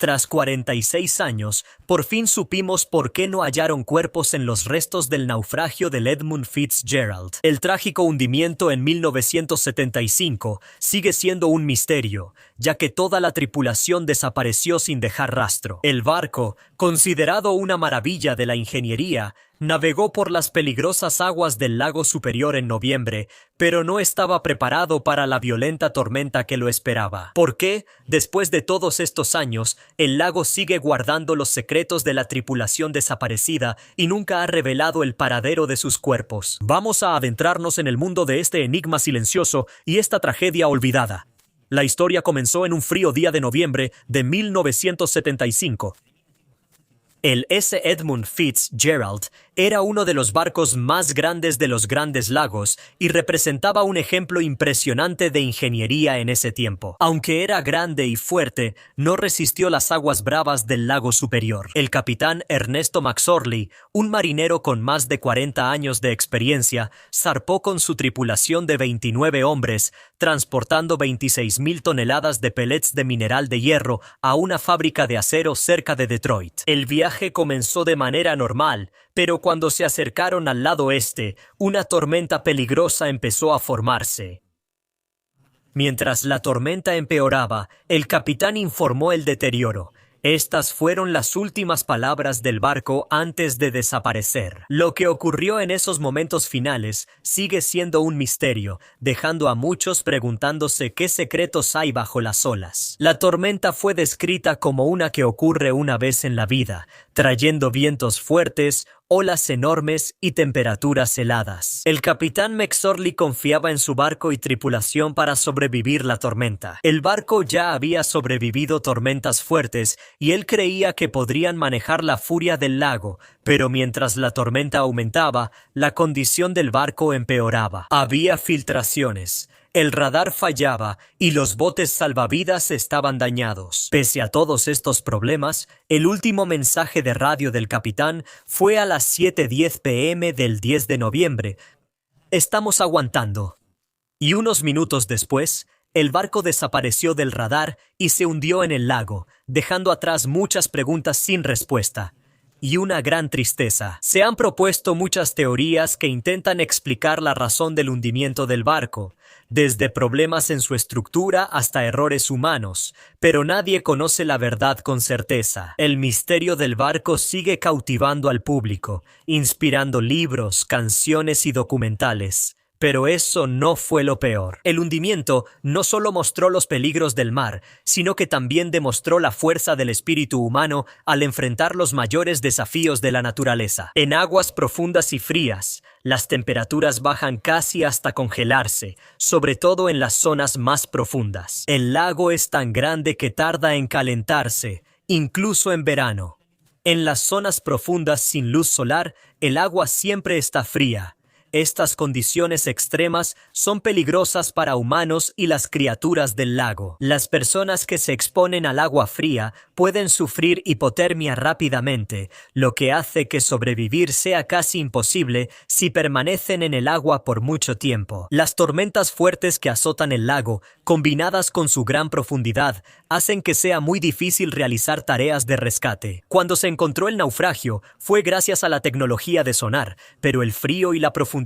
Tras 46 años, por fin supimos por qué no hallaron cuerpos en los restos del naufragio del Edmund Fitzgerald. El trágico hundimiento en 1975 sigue siendo un misterio, ya que toda la tripulación desapareció sin dejar rastro. El barco, considerado una maravilla de la ingeniería, navegó por las peligrosas aguas del lago Superior en noviembre, pero no estaba preparado para la violenta tormenta que lo esperaba. ¿Por qué, después de todos estos años, el lago sigue guardando los secretos de la tripulación desaparecida y nunca ha revelado el paradero de sus cuerpos? Vamos a adentrarnos en el mundo de este enigma silencioso y esta tragedia olvidada. La historia comenzó en un frío día de noviembre de 1975. El S. Edmund Fitzgerald era uno de los barcos más grandes de los Grandes Lagos y representaba un ejemplo impresionante de ingeniería en ese tiempo. Aunque era grande y fuerte, no resistió las aguas bravas del lago Superior. El capitán Ernesto McSorley, un marinero con más de 40 años de experiencia, zarpó con su tripulación de 29 hombres, transportando 26,000 toneladas de pellets de mineral de hierro a una fábrica de acero cerca de Detroit. El viaje comenzó de manera normal, pero cuando se acercaron al lado este, una tormenta peligrosa empezó a formarse. Mientras la tormenta empeoraba, el capitán informó el deterioro. Estas fueron las últimas palabras del barco antes de desaparecer. Lo que ocurrió en esos momentos finales sigue siendo un misterio, dejando a muchos preguntándose qué secretos hay bajo las olas. La tormenta fue descrita como una que ocurre una vez en la vida, trayendo vientos fuertes, olas enormes y temperaturas heladas. El capitán McSorley confiaba en su barco y tripulación para sobrevivir la tormenta. El barco ya había sobrevivido tormentas fuertes y él creía que podrían manejar la furia del lago, pero mientras la tormenta aumentaba, la condición del barco empeoraba. Había filtraciones. El radar fallaba y los botes salvavidas estaban dañados. Pese a todos estos problemas, el último mensaje de radio del capitán fue a las 7:10 p.m. del 10 de noviembre. Estamos aguantando. Y unos minutos después, el barco desapareció del radar y se hundió en el lago, dejando atrás muchas preguntas sin respuesta. Y una gran tristeza. Se han propuesto muchas teorías que intentan explicar la razón del hundimiento del barco, desde problemas en su estructura hasta errores humanos, pero nadie conoce la verdad con certeza. El misterio del barco sigue cautivando al público, inspirando libros, canciones y documentales. Pero eso no fue lo peor. El hundimiento no solo mostró los peligros del mar, sino que también demostró la fuerza del espíritu humano al enfrentar los mayores desafíos de la naturaleza. En aguas profundas y frías, las temperaturas bajan casi hasta congelarse, sobre todo en las zonas más profundas. El lago es tan grande que tarda en calentarse, incluso en verano. En las zonas profundas sin luz solar, el agua siempre está fría. Estas condiciones extremas son peligrosas para humanos y las criaturas del lago. Las personas que se exponen al agua fría pueden sufrir hipotermia rápidamente, lo que hace que sobrevivir sea casi imposible si permanecen en el agua por mucho tiempo. Las tormentas fuertes que azotan el lago, combinadas con su gran profundidad, hacen que sea muy difícil realizar tareas de rescate. Cuando se encontró el naufragio, fue gracias a la tecnología de sonar, pero el frío y la profundidad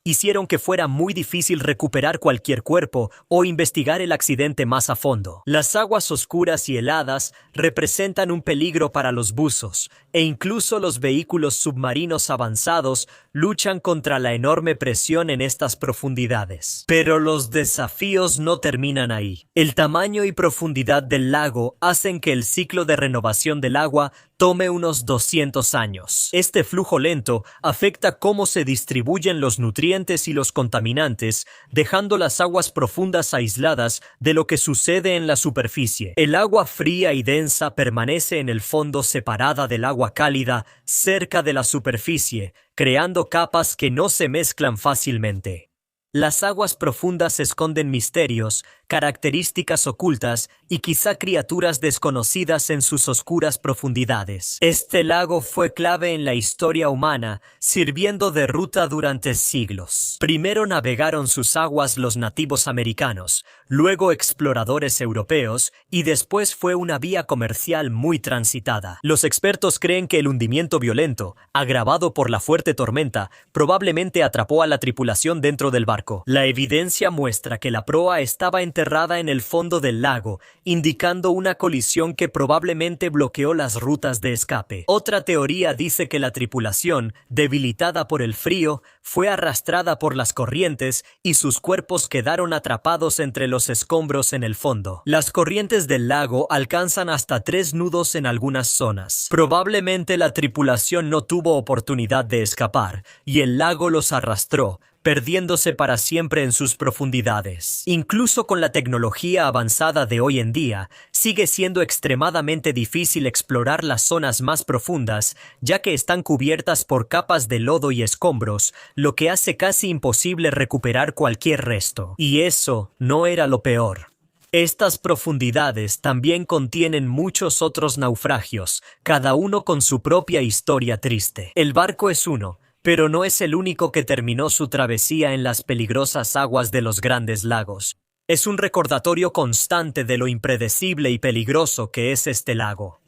hicieron que fuera muy difícil recuperar cualquier cuerpo o investigar el accidente más a fondo. Las aguas oscuras y heladas representan un peligro para los buzos, e incluso los vehículos submarinos avanzados luchan contra la enorme presión en estas profundidades. Pero los desafíos no terminan ahí. El tamaño y profundidad del lago hacen que el ciclo de renovación del agua tome unos 200 años. Este flujo lento afecta cómo se distribuyen los nutrientes y los contaminantes, dejando las aguas profundas aisladas de lo que sucede en la superficie. El agua fría y densa permanece en el fondo separada del agua cálida cerca de la superficie, creando capas que no se mezclan fácilmente. Las aguas profundas esconden misterios características ocultas y quizá criaturas desconocidas en sus oscuras profundidades. Este lago fue clave en la historia humana, sirviendo de ruta durante siglos. Primero navegaron sus aguas los nativos americanos, luego exploradores europeos y después fue una vía comercial muy transitada. Los expertos creen que el hundimiento violento, agravado por la fuerte tormenta, probablemente atrapó a la tripulación dentro del barco. La evidencia muestra que la proa estaba enterrada en el fondo del lago, indicando una colisión que probablemente bloqueó las rutas de escape. Otra teoría dice que la tripulación, debilitada por el frío, fue arrastrada por las corrientes y sus cuerpos quedaron atrapados entre los escombros en el fondo. Las corrientes del lago alcanzan hasta 3 nudos en algunas zonas. Probablemente la tripulación no tuvo oportunidad de escapar y el lago los arrastró, perdiéndose para siempre en sus profundidades. Incluso con la tecnología avanzada de hoy en día, sigue siendo extremadamente difícil explorar las zonas más profundas, ya que están cubiertas por capas de lodo y escombros, lo que hace casi imposible recuperar cualquier resto. Y eso no era lo peor. Estas profundidades también contienen muchos otros naufragios, cada uno con su propia historia triste. El barco es uno, pero no es el único que terminó su travesía en las peligrosas aguas de los Grandes Lagos. Es un recordatorio constante de lo impredecible y peligroso que es este lago.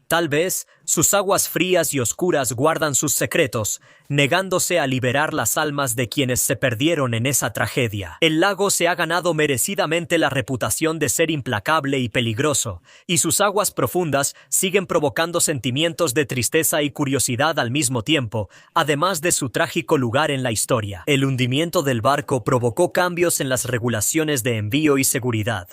Tal vez sus aguas frías y oscuras guardan sus secretos, negándose a liberar las almas de quienes se perdieron en esa tragedia. El lago se ha ganado merecidamente la reputación de ser implacable y peligroso, y sus aguas profundas siguen provocando sentimientos de tristeza y curiosidad al mismo tiempo, además de su trágico lugar en la historia. El hundimiento del barco provocó cambios en las regulaciones de envío y seguridad.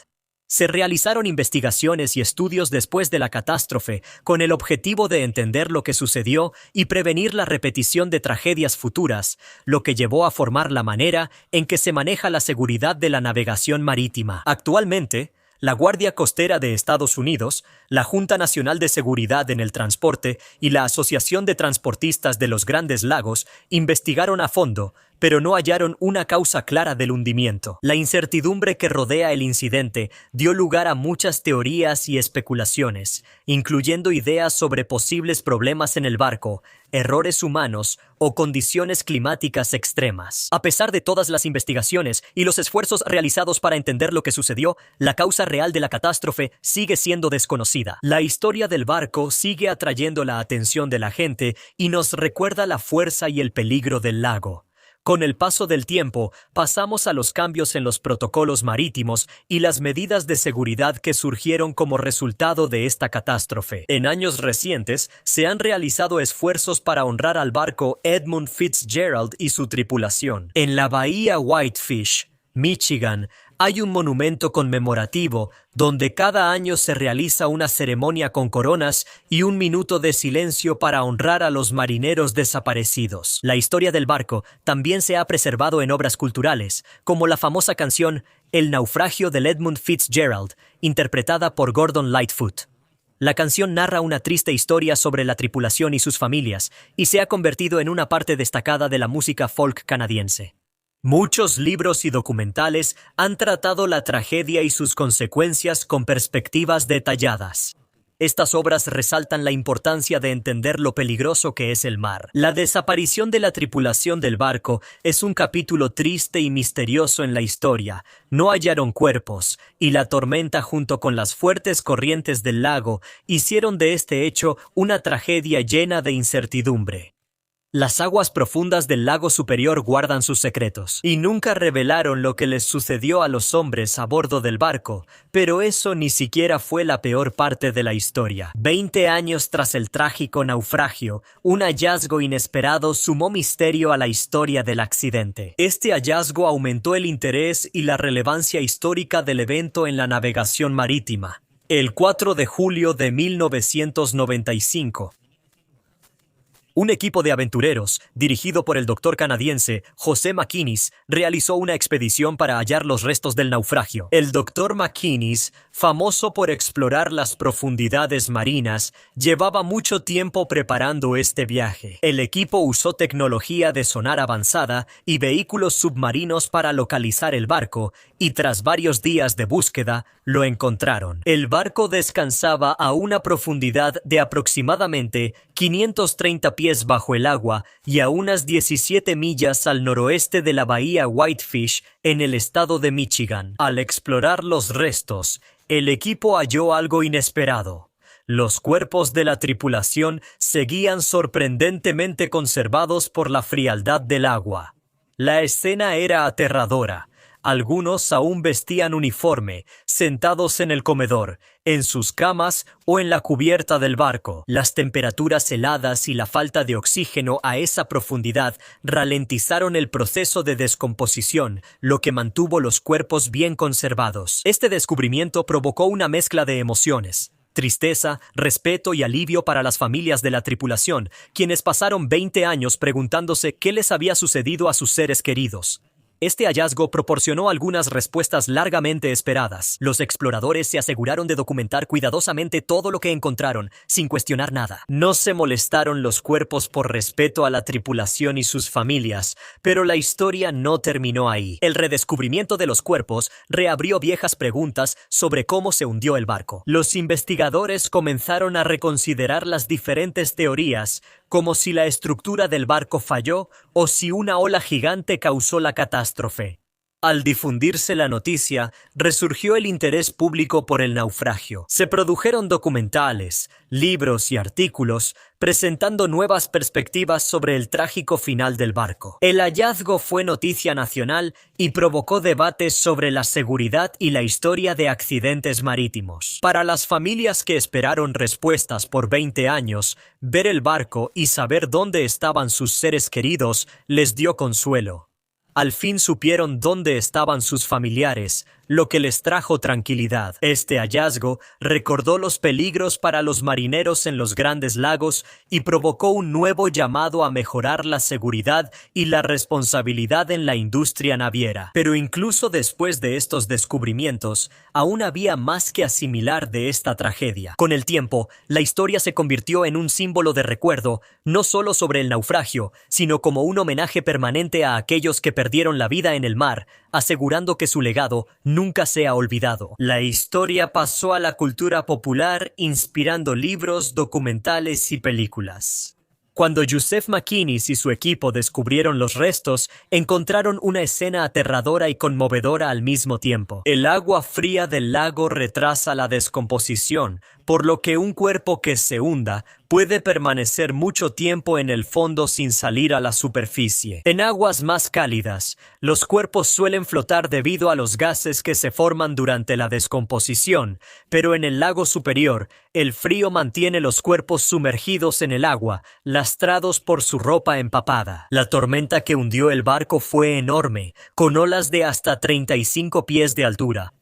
Se realizaron investigaciones y estudios después de la catástrofe con el objetivo de entender lo que sucedió y prevenir la repetición de tragedias futuras, lo que llevó a formar la manera en que se maneja la seguridad de la navegación marítima. Actualmente, la Guardia Costera de Estados Unidos, la Junta Nacional de Seguridad en el Transporte y la Asociación de Transportistas de los Grandes Lagos investigaron a fondo, pero no hallaron una causa clara del hundimiento. La incertidumbre que rodea el incidente dio lugar a muchas teorías y especulaciones, incluyendo ideas sobre posibles problemas en el barco, errores humanos o condiciones climáticas extremas. A pesar de todas las investigaciones y los esfuerzos realizados para entender lo que sucedió, la causa real de la catástrofe sigue siendo desconocida. La historia del barco sigue atrayendo la atención de la gente y nos recuerda la fuerza y el peligro del lago. Con el paso del tiempo, pasamos a los cambios en los protocolos marítimos y las medidas de seguridad que surgieron como resultado de esta catástrofe. En años recientes, se han realizado esfuerzos para honrar al barco Edmund Fitzgerald y su tripulación. En la bahía Whitefish, Michigan, hay un monumento conmemorativo donde cada año se realiza una ceremonia con coronas y un minuto de silencio para honrar a los marineros desaparecidos. La historia del barco también se ha preservado en obras culturales, como la famosa canción El naufragio del Edmund Fitzgerald, interpretada por Gordon Lightfoot. La canción narra una triste historia sobre la tripulación y sus familias, y se ha convertido en una parte destacada de la música folk canadiense. Muchos libros y documentales han tratado la tragedia y sus consecuencias con perspectivas detalladas. Estas obras resaltan la importancia de entender lo peligroso que es el mar. La desaparición de la tripulación del barco es un capítulo triste y misterioso en la historia. No hallaron cuerpos, y la tormenta junto con las fuertes corrientes del lago hicieron de este hecho una tragedia llena de incertidumbre. Las aguas profundas del lago superior guardan sus secretos, y nunca revelaron lo que les sucedió a los hombres a bordo del barco, pero eso ni siquiera fue la peor parte de la historia. 20 años tras el trágico naufragio, un hallazgo inesperado sumó misterio a la historia del accidente. Este hallazgo aumentó el interés y la relevancia histórica del evento en la navegación marítima. El 4 de julio de 1995, Un equipo de aventureros, dirigido por el doctor canadiense José McInnes, realizó una expedición para hallar los restos del naufragio. El doctor McInnes, famoso por explorar las profundidades marinas, llevaba mucho tiempo preparando este viaje. El equipo usó tecnología de sonar avanzada y vehículos submarinos para localizar el barco, y tras varios días de búsqueda, lo encontraron. El barco descansaba a una profundidad de aproximadamente 530 pies bajo el agua y a unas 17 millas al noroeste de la bahía Whitefish, en el estado de Michigan. Al explorar los restos, el equipo halló algo inesperado. Los cuerpos de la tripulación seguían sorprendentemente conservados por la frialdad del agua. La escena era aterradora. Algunos aún vestían uniforme, sentados en el comedor, en sus camas o en la cubierta del barco. Las temperaturas heladas y la falta de oxígeno a esa profundidad ralentizaron el proceso de descomposición, lo que mantuvo los cuerpos bien conservados. Este descubrimiento provocó una mezcla de emociones: tristeza, respeto y alivio para las familias de la tripulación, quienes pasaron 20 años preguntándose qué les había sucedido a sus seres queridos. Este hallazgo proporcionó algunas respuestas largamente esperadas. Los exploradores se aseguraron de documentar cuidadosamente todo lo que encontraron, sin cuestionar nada. No se molestaron los cuerpos por respeto a la tripulación y sus familias, pero la historia no terminó ahí. El redescubrimiento de los cuerpos reabrió viejas preguntas sobre cómo se hundió el barco. Los investigadores comenzaron a reconsiderar las diferentes teorías, como si la estructura del barco falló o si una ola gigante causó la catástrofe. Al difundirse la noticia, resurgió el interés público por el naufragio. Se produjeron documentales, libros y artículos presentando nuevas perspectivas sobre el trágico final del barco. El hallazgo fue noticia nacional y provocó debates sobre la seguridad y la historia de accidentes marítimos. Para las familias que esperaron respuestas por 20 años, ver el barco y saber dónde estaban sus seres queridos les dio consuelo. Al fin supieron dónde estaban sus familiares, lo que les trajo tranquilidad. Este hallazgo recordó los peligros para los marineros en los grandes lagos y provocó un nuevo llamado a mejorar la seguridad y la responsabilidad en la industria naviera. Pero incluso después de estos descubrimientos, aún había más que asimilar de esta tragedia. Con el tiempo, la historia se convirtió en un símbolo de recuerdo, no solo sobre el naufragio, sino como un homenaje permanente a aquellos que perdieron la vida en el mar, asegurando que su legado nunca sea olvidado. La historia pasó a la cultura popular, inspirando libros, documentales y películas. Cuando Joseph McInnes y su equipo descubrieron los restos, encontraron una escena aterradora y conmovedora al mismo tiempo. El agua fría del lago retrasa la descomposición, por lo que un cuerpo que se hunda puede permanecer mucho tiempo en el fondo sin salir a la superficie. En aguas más cálidas, los cuerpos suelen flotar debido a los gases que se forman durante la descomposición, pero en el lago superior, el frío mantiene los cuerpos sumergidos en el agua, lastrados por su ropa empapada. La tormenta que hundió el barco fue enorme, con olas de hasta 35 pies de altura.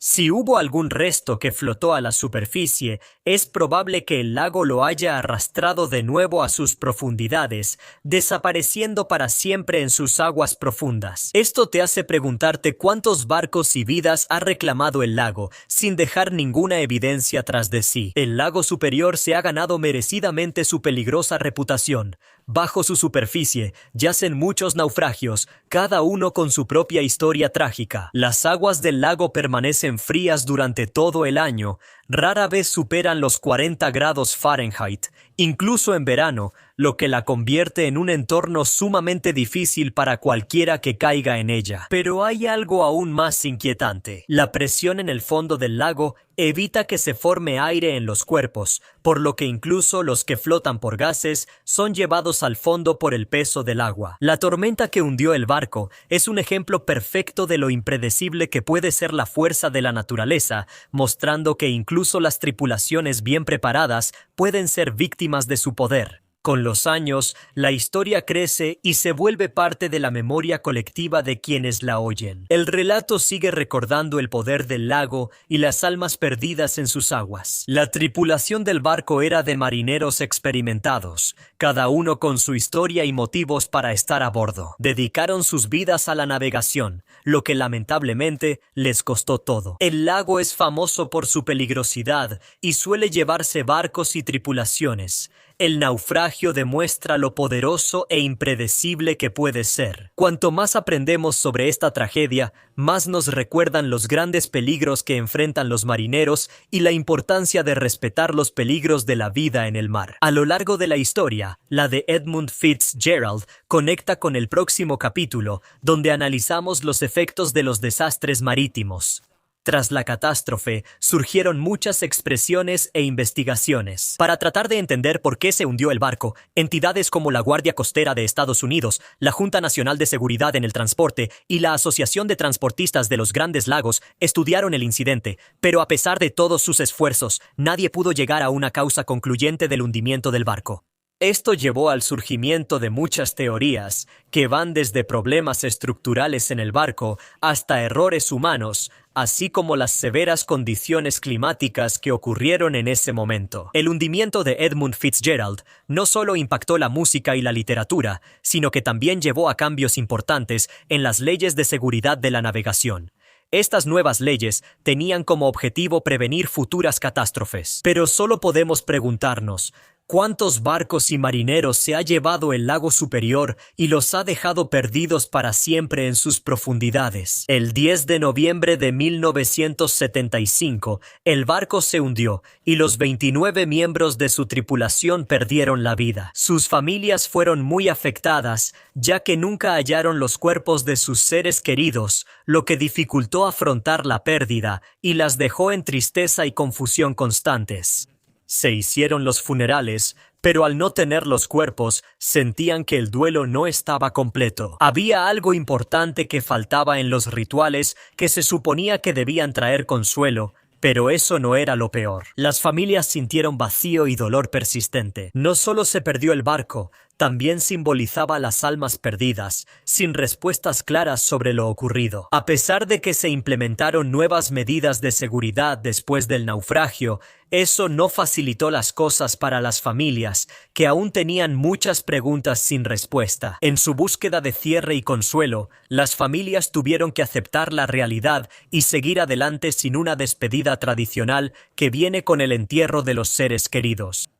Si hubo algún resto que flotó a la superficie, es probable que el lago lo haya arrastrado de nuevo a sus profundidades, desapareciendo para siempre en sus aguas profundas. Esto te hace preguntarte cuántos barcos y vidas ha reclamado el lago, sin dejar ninguna evidencia tras de sí. El lago superior se ha ganado merecidamente su peligrosa reputación. Bajo su superficie yacen muchos naufragios, cada uno con su propia historia trágica. Las aguas del lago permanecen frías durante todo el año, rara vez superan los 40 grados Fahrenheit, incluso en verano, lo que la convierte en un entorno sumamente difícil para cualquiera que caiga en ella. Pero hay algo aún más inquietante. La presión en el fondo del lago evita que se forme aire en los cuerpos, por lo que incluso los que flotan por gases son llevados al fondo por el peso del agua. La tormenta que hundió el barco es un ejemplo perfecto de lo impredecible que puede ser la fuerza de la naturaleza, mostrando que incluso las tripulaciones bien preparadas pueden ser víctimas de su poder. Con los años, la historia crece y se vuelve parte de la memoria colectiva de quienes la oyen. El relato sigue recordando el poder del lago y las almas perdidas en sus aguas. La tripulación del barco era de marineros experimentados, cada uno con su historia y motivos para estar a bordo. Dedicaron sus vidas a la navegación, lo que lamentablemente les costó todo. El lago es famoso por su peligrosidad y suele llevarse barcos y tripulaciones. El naufragio demuestra lo poderoso e impredecible que puede ser. Cuanto más aprendemos sobre esta tragedia, más nos recuerdan los grandes peligros que enfrentan los marineros y la importancia de respetar los peligros de la vida en el mar. A lo largo de la historia, la de Edmund Fitzgerald conecta con el próximo capítulo, donde analizamos los efectos de los desastres marítimos. Tras la catástrofe, surgieron muchas expresiones e investigaciones. Para tratar de entender por qué se hundió el barco, entidades como la Guardia Costera de Estados Unidos, la Junta Nacional de Seguridad en el Transporte y la Asociación de Transportistas de los Grandes Lagos estudiaron el incidente, pero a pesar de todos sus esfuerzos, nadie pudo llegar a una causa concluyente del hundimiento del barco. Esto llevó al surgimiento de muchas teorías, que van desde problemas estructurales en el barco hasta errores humanos, así como las severas condiciones climáticas que ocurrieron en ese momento. El hundimiento de Edmund Fitzgerald no solo impactó la música y la literatura, sino que también llevó a cambios importantes en las leyes de seguridad de la navegación. Estas nuevas leyes tenían como objetivo prevenir futuras catástrofes. Pero solo podemos preguntarnos, ¿cuántos barcos y marineros se ha llevado el lago superior y los ha dejado perdidos para siempre en sus profundidades? El 10 de noviembre de 1975, el barco se hundió y los 29 miembros de su tripulación perdieron la vida. Sus familias fueron muy afectadas, ya que nunca hallaron los cuerpos de sus seres queridos, lo que dificultó afrontar la pérdida y las dejó en tristeza y confusión constantes. Se hicieron los funerales, pero al no tener los cuerpos, sentían que el duelo no estaba completo. Había algo importante que faltaba en los rituales que se suponía que debían traer consuelo, pero eso no era lo peor. Las familias sintieron vacío y dolor persistente. No solo se perdió el barco, también simbolizaba las almas perdidas, sin respuestas claras sobre lo ocurrido. A pesar de que se implementaron nuevas medidas de seguridad después del naufragio, eso no facilitó las cosas para las familias, que aún tenían muchas preguntas sin respuesta. En su búsqueda de cierre y consuelo, las familias tuvieron que aceptar la realidad y seguir adelante sin una despedida tradicional que viene con el entierro de los seres queridos.